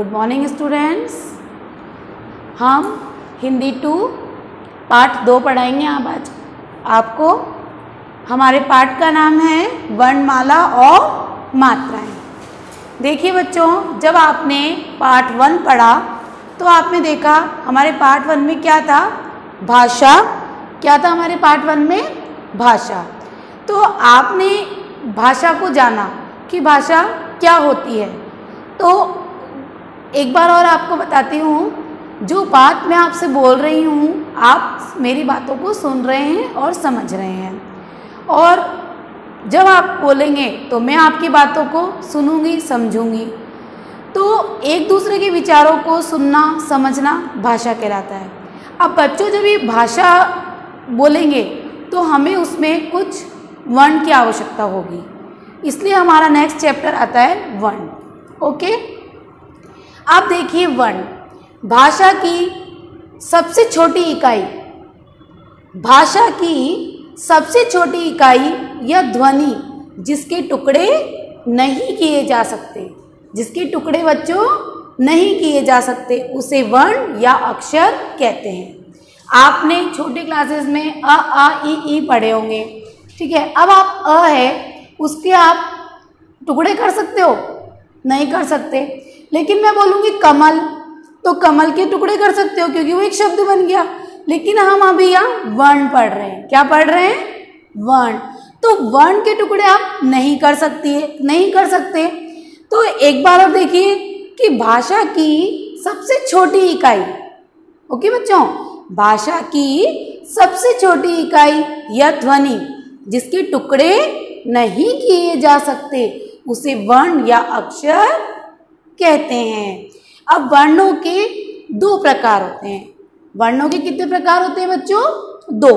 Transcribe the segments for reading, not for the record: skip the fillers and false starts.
Good morning students. हम हिंदी 2 पाठ 2 पढ़ाएंगे आज आपको। हमारे पाठ का नाम है वर्णमाला और मात्राएं। देखिए बच्चों, जब आपने पाठ 1 पढ़ा तो आपने देखा हमारे पाठ 1 में क्या था, भाषा। क्या था हमारे पाठ 1 में? भाषा। तो आपने भाषा को जाना कि भाषा क्या होती है। तो एक बार और आपको बताती हूँ, जो बात मैं आपसे बोल रही हूँ आप मेरी बातों को सुन रहे हैं और समझ रहे हैं, और जब आप बोलेंगे तो मैं आपकी बातों को सुनूंगी, समझूंगी। तो एक दूसरे के विचारों को सुनना समझना भाषा कहलाता है। अब बच्चों जब ये भाषा बोलेंगे तो हमें उसमें कुछ वर्ण की आवश्यकता होगी, इसलिए हमारा नेक्स्ट चैप्टर आता है वर्ण। ओके, आप देखिए वर्ण, भाषा की सबसे छोटी इकाई, भाषा की सबसे छोटी इकाई या ध्वनि जिसके टुकड़े नहीं किए जा सकते, जिसके टुकड़े बच्चों नहीं किए जा सकते, उसे वर्ण या अक्षर कहते हैं। आपने छोटे क्लासेस में अ आ ई पढ़े होंगे, ठीक है। अब आप अ है उसके आप टुकड़े कर सकते हो? नहीं कर सकते। लेकिन मैं बोलूँगी कमल, तो कमल के टुकड़े कर सकते हो क्योंकि वो एक शब्द बन गया। लेकिन हम अभी यहाँ वर्ण पढ़ रहे हैं। क्या पढ़ रहे हैं? वर्ण। तो वर्ण के टुकड़े आप नहीं कर सकते। तो एक बार और देखिए कि भाषा की सबसे छोटी इकाई, ओके बच्चों, भाषा की सबसे छोटी इकाई या ध्वनि जिसके टुकड़े नहीं किए जा सकते, उसे वर्ण या अक्षर कहते हैं। अब वर्णों के 2 प्रकार होते हैं। वर्णों के कितने प्रकार होते हैं बच्चों? 2।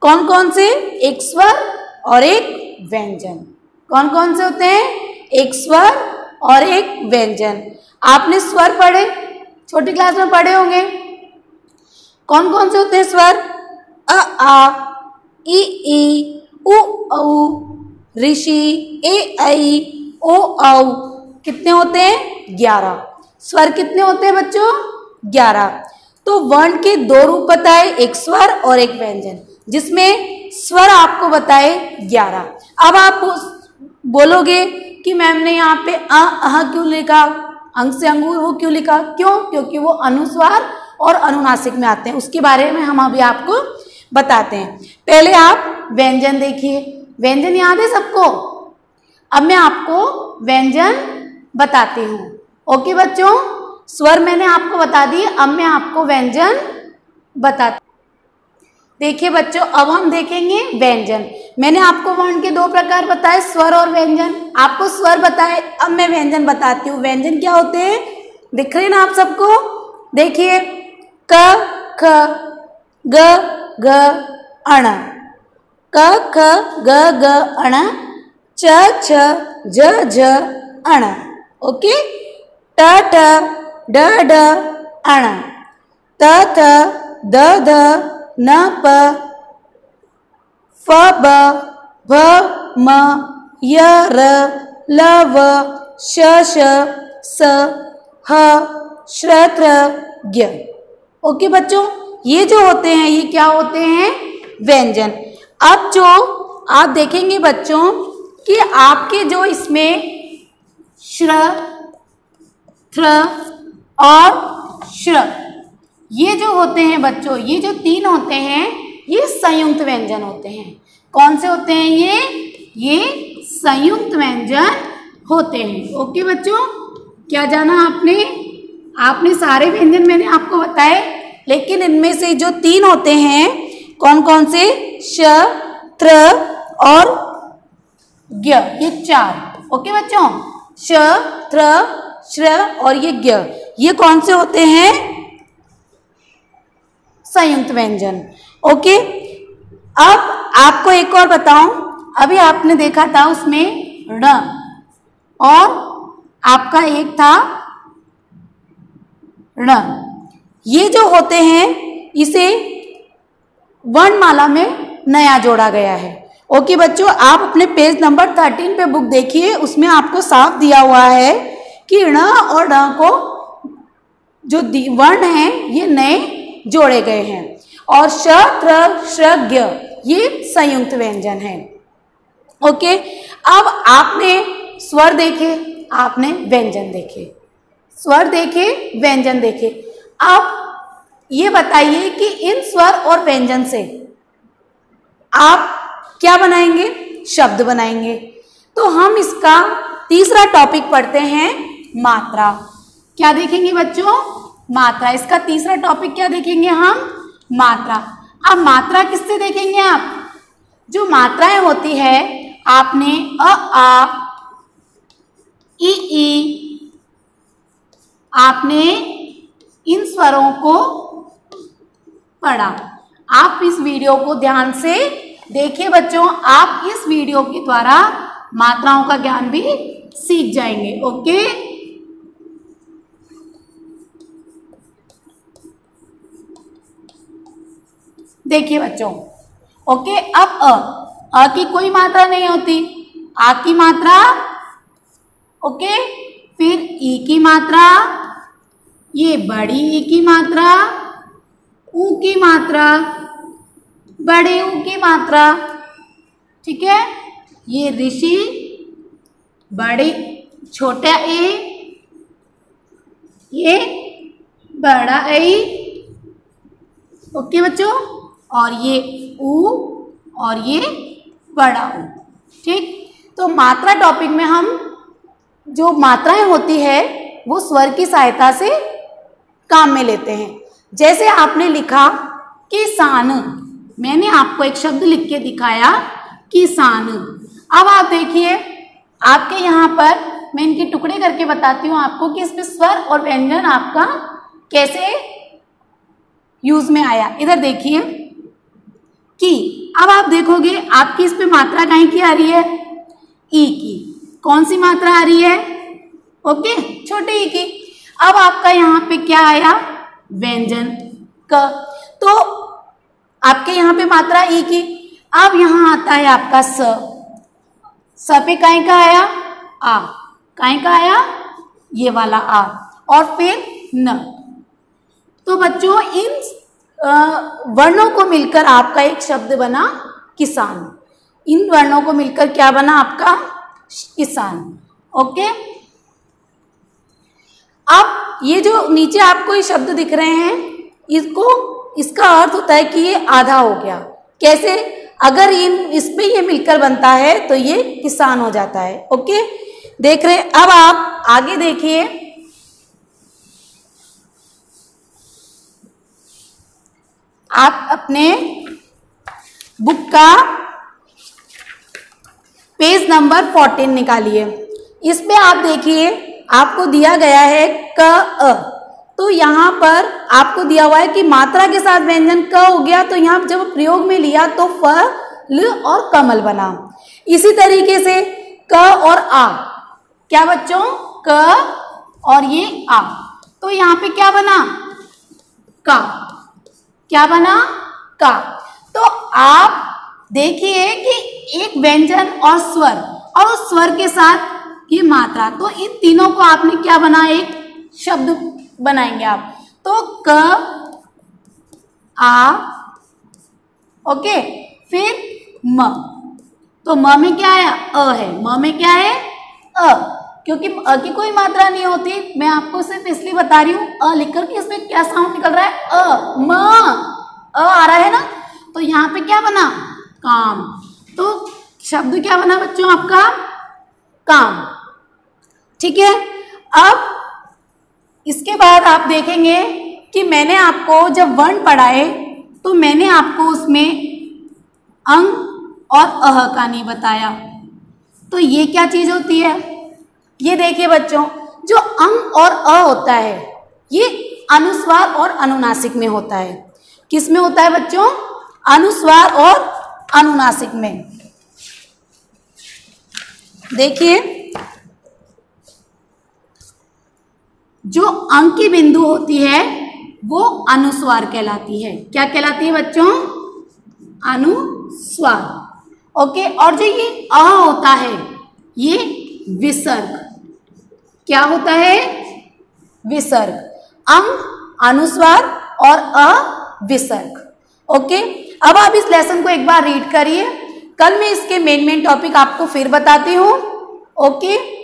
कौन कौन से? एक स्वर और एक व्यंजन। कौन कौन से होते हैं? एक स्वर और एक व्यंजन। आपने स्वर पढ़े, छोटी क्लास में पढ़े होंगे। कौन कौन से होते हैं स्वर? अ आ, ई उ औ, ऋषि, ए ऐ, ओ औ। कितने होते हैं? 11। स्वर कितने होते हैं बच्चों? 11। तो वर्ण के 2 रूप बताए, एक स्वर और एक व्यंजन, जिसमें स्वर आपको बताए 11। अब आप बोलोगे कि मैम ने यहाँ पे अ क्यों लिखा, अंग से अंगूर वो क्यों लिखा? क्यों? क्योंकि वो अनुस्वार और अनुनासिक में आते हैं। उसके बारे में हम अभी आपको बताते हैं। पहले आप व्यंजन देखिए। व्यंजन याद है सबको? अब मैं आपको व्यंजन बताती हूँ। ओके बच्चों, स्वर मैंने आपको बता दिए, अब मैं आपको व्यंजन बताती। देखिए बच्चों, अब हम देखेंगे व्यंजन। मैंने आपको वर्ण के 2 प्रकार बताए, स्वर और व्यंजन। आपको स्वर बताए, अब मैं व्यंजन बताती हूँ। व्यंजन क्या होते हैं? दिख रहे हैं ना आप सबको? देखिए, क ख ग घ अण, क ख ग घ अण, च छ ज झ अण। ओके, ट ठ ड ढ अण, त थ द ध न प, फ ब भ म य र ल व श श स ह श्र त्र ज्ञ। ओके बच्चों, ये जो होते हैं ये क्या होते हैं? व्यंजन। अब जो आप देखेंगे बच्चों कि आपके जो इसमें श्र, त्र और श्र, ये जो होते हैं बच्चों, ये जो 3 होते हैं ये संयुक्त व्यंजन होते हैं। कौन से होते हैं ये संयुक्त व्यंजन होते हैं। ओके बच्चों, क्या जाना आपने सारे व्यंजन मैंने आपको बताए, लेकिन इनमें से जो 3 होते हैं, कौन कौन से? श, त्र और ज्ञ, ये 4। ओके बच्चों, श, त्र, श्र और ये ज्ञ, ये कौन से होते हैं? संयुक्त व्यंजन। ओके, अब आपको एक और बताऊं। अभी आपने देखा था उसमें ण, और आपका एक था ण। ये जो होते हैं इसे वर्णमाला में नया जोड़ा गया है। ओके बच्चों, आप अपने पेज नंबर 13 पे बुक देखिए, उसमें आपको साफ दिया हुआ है कि ण और ढ को जो वर्ण हैं ये नए जोड़े गए हैं, और श, त्र, श्र, ज्ञ ये संयुक्त व्यंजन है। ओके, अब आपने स्वर देखे, आपने व्यंजन देखे, स्वर देखे, व्यंजन देखे। अब ये बताइए कि इन स्वर और व्यंजन से आप क्या बनाएंगे? शब्द बनाएंगे। तो हम इसका तीसरा टॉपिक पढ़ते हैं, मात्रा। क्या देखेंगे बच्चों? मात्रा। इसका तीसरा टॉपिक क्या देखेंगे हम? मात्रा। अब मात्रा किससे देखेंगे आप? जो मात्राएं होती है, आपने अ, आ, ई, आपने इन स्वरों को पढ़ा। आप इस वीडियो को ध्यान से देखिए बच्चों, आप इस वीडियो के द्वारा मात्राओं का ज्ञान भी सीख जाएंगे। ओके, देखिए बच्चों। ओके, अब अ की कोई मात्रा नहीं होती, आ की मात्रा, ओके, फिर ई की मात्रा, ये बड़ी ई की मात्रा, ऊ की मात्रा, बड़े ऊ की मात्रा, ठीक है, ये ऋषि, बड़े छोटा ए, ये बड़ा ए, ओके बच्चों, और ये ऊ और ये बड़ा ऊ। ठीक, तो मात्रा टॉपिक में हम जो मात्राएं होती है वो स्वर की सहायता से काम में लेते हैं। जैसे आपने लिखा किसान, मैंने आपको एक शब्द लिख के दिखाया किसान। अब आप देखिए, आपके यहाँ पर मैं इनके टुकड़े करके बताती हूँ आपको कि इसमें स्वर और व्यंजन आपका कैसे यूज में आया। इधर देखिए की, अब आप देखोगे आपकी इस पे मात्रा काहे की आ रही है? ई की। कौन सी मात्रा आ रही है? ओके, छोटे ई की। अब आपका यहाँ पे क्या आया? व्यंजन क। तो आपके यहाँ पे मात्रा ई की। अब यहाँ आता है आपका स पे काहे का आया? आ। काहे का आया? ये वाला आ, और फिर न। तो बच्चों, इन वर्णों को मिलकर आपका एक शब्द बना किसान। इन वर्णों को मिलकर क्या बना आपका? किसान। ओके, अब ये जो नीचे आपको ये शब्द दिख रहे हैं, इसका अर्थ होता है कि ये आधा हो गया। कैसे? अगर इसमें ये मिलकर बनता है तो ये किसान हो जाता है। ओके, देख रहे। अब आप आगे देखिए, आप अपने बुक का पेज नंबर 14 निकालिए। इसमें आप देखिए, आपको दिया गया है क अ। तो यहाँ पर आपको दिया हुआ है कि मात्रा के साथ व्यंजन क हो गया, तो यहाँ जब प्रयोग में लिया तो फ, ल और कमल बना। इसी तरीके से क और आ, क्या बच्चों? क और ये आ, तो यहाँ पे क्या बना? का। क्या बना? का। तो आप देखिए कि एक व्यंजन और स्वर, और उस स्वर के साथ ये मात्रा, तो इन तीनों को आपने क्या बना? एक शब्द बनाएंगे आप। तो क, आ, ओके, फिर म। तो म में क्या आया? अ है। म में क्या है? अ। क्योंकि अ की कोई मात्रा नहीं होती, मैं आपको सिर्फ इसलिए बता रही हूँ अ लिखकर कि इसमें क्या साउंड निकल रहा है? अ, म, अ आ रहा है ना। तो यहाँ पे क्या बना? काम। तो शब्द क्या बना बच्चों आपका? काम। ठीक है। अब इसके बाद आप देखेंगे कि मैंने आपको जब वर्ण पढ़ाए तो मैंने आपको उसमें अंग और अह का नहीं बताया। तो ये क्या चीज होती है? ये देखिए बच्चों, जो अंग और अ होता है ये अनुस्वार और अनुनासिक में होता है। किस में होता है बच्चों? अनुस्वार और अनुनासिक में। देखिए, जो अंग की बिंदु होती है वो अनुस्वार कहलाती है। क्या कहलाती है बच्चों? अनुस्वार। ओके, और जो ये अ होता है ये विसर्ग। क्या होता है? विसर्ग। अंग, अनुस्वार और अ विसर्ग। ओके, अब आप इस लेसन को एक बार रीड करिए। कल मैं इसके मेन टॉपिक आपको फिर बताती हूँ। ओके।